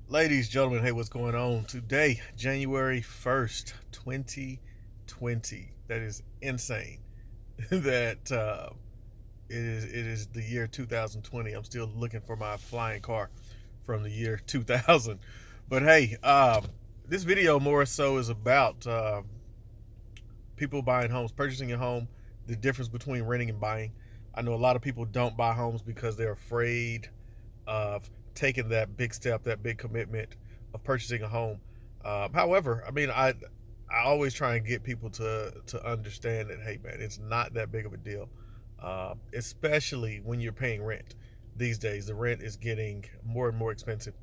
Ladies, gentlemen, hey, what's going on? Today, January 1st, 2020. That is insane. that it is the year 2020. I'm still looking for my flying car from the year 2000. But hey, this video more so is about people buying homes, purchasing a home, the difference between renting and buying. I know a lot of people don't buy homes because they're afraid of taking that big step, that big commitment of purchasing a home. However, I always try and get people to understand that, hey man, it's not that big of a deal, especially when you're paying rent. These days, the rent is getting more and more expensive.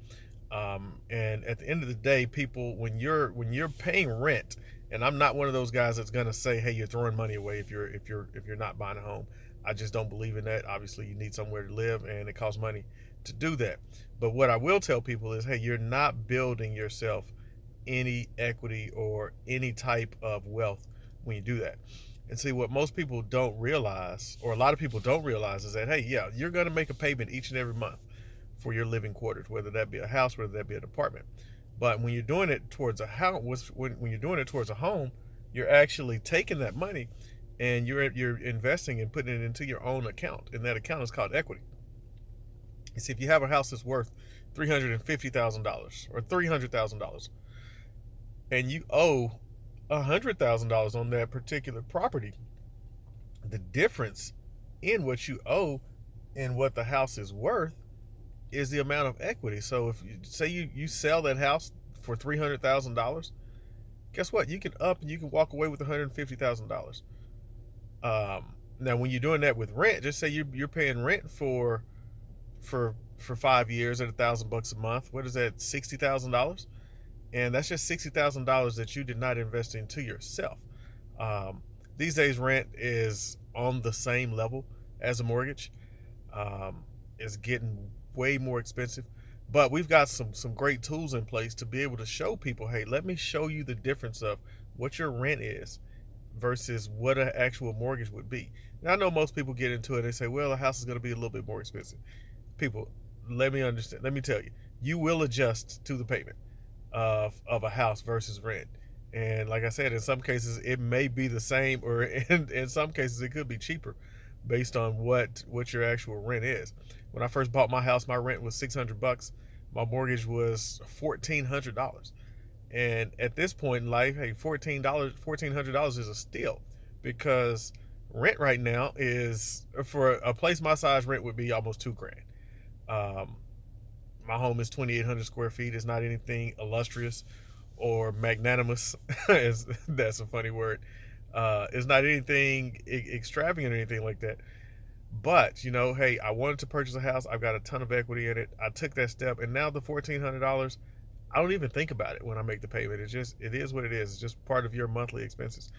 And at the end of the day, people, when you're paying rent, and I'm not one of those guys that's gonna say, hey, you're throwing money away if you're not buying a home. I just don't believe in that. Obviously, you need somewhere to live, and it costs money to do that. But what I will tell people is, hey, you're not building yourself any equity or any type of wealth when you do that. And see, what most people don't realize, or a lot of people don't realize, is that, hey, yeah, you're going to make a payment each and every month for your living quarters, whether that be a house, whether that be an apartment. But when you're doing it towards a house, when you're doing it towards a home, you're actually taking that money and you're investing and putting it into your own account, and that account is called equity. You see, if you have a house that's worth $350,000 or $300,000, and you owe $100,000 on that particular property, the difference in what you owe and what the house is worth is the amount of equity. So if you say you sell that house for $300,000, guess what? You can up and you can walk away with $150,000. Now, when you're doing that with rent, just say you're paying rent for 5 years at $1,000 a month. What is that? $60,000, and that's just $60,000 that you did not invest into yourself. These days, rent is on the same level as a mortgage. It's getting way more expensive, but we've got some great tools in place to be able to show people, hey, let me show you the difference of what your rent is versus what an actual mortgage would be. Now, I know most people get into it and they say, well, the house is going to be a little bit more expensive. People, let me understand. Let me tell you, you will adjust to the payment of a house versus rent. And like I said, in some cases it may be the same, or in some cases it could be cheaper, based on what your actual rent is. When I first bought my house, my rent was $600. My mortgage was $1,400. And at this point in life, hey, $1,400 is a steal, because rent right now is, for a place my size, rent would be almost 2 grand. Um, my home is 2,800 square feet. It's not anything illustrious or magnanimous. That's a funny word. It's not anything extravagant or anything like that. But hey, I wanted to purchase a house. I've got a ton of equity in it. I took that step, and now the $1,400, I don't even think about it when I make the payment. It is what it is. It's just part of your monthly expenses.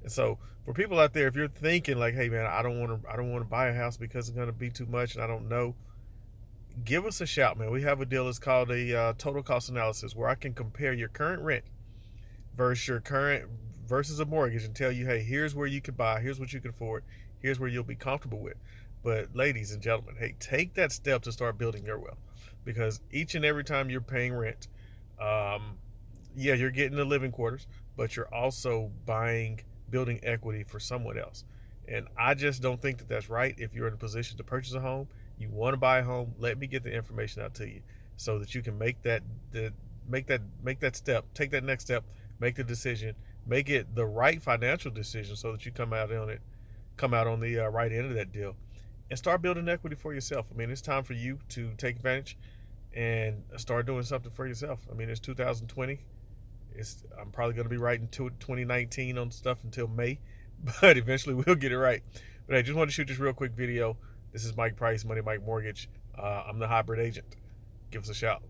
And so, for people out there, if you're thinking like, hey man, I don't want to buy a house because it's going to be too much, and I don't know, give us a shout, man. We have a deal. It's called a total cost analysis, where I can compare your current rent versus a mortgage, and tell you, hey, here's where you could buy, here's what you can afford, here's where you'll be comfortable with. But ladies and gentlemen, hey, take that step to start building your wealth, because each and every time you're paying rent, um, yeah, you're getting the living quarters, but you're also building equity for someone else. And I just don't think that that's right. If you're in a position to purchase a home, you want to buy a home, let me get the information out to you, so that you can make that step, take that next step, make the decision, make it the right financial decision, so that you come out on the right end of that deal, and start building equity for yourself. I mean, it's time for you to take advantage and start doing something for yourself. I mean, it's 2020. I'm probably going to be writing 2019 on stuff until May, but eventually we'll get it right. But I just want to shoot this real quick video. This is Mike Price, Money Mike Mortgage. I'm the hybrid agent. Give us a shout.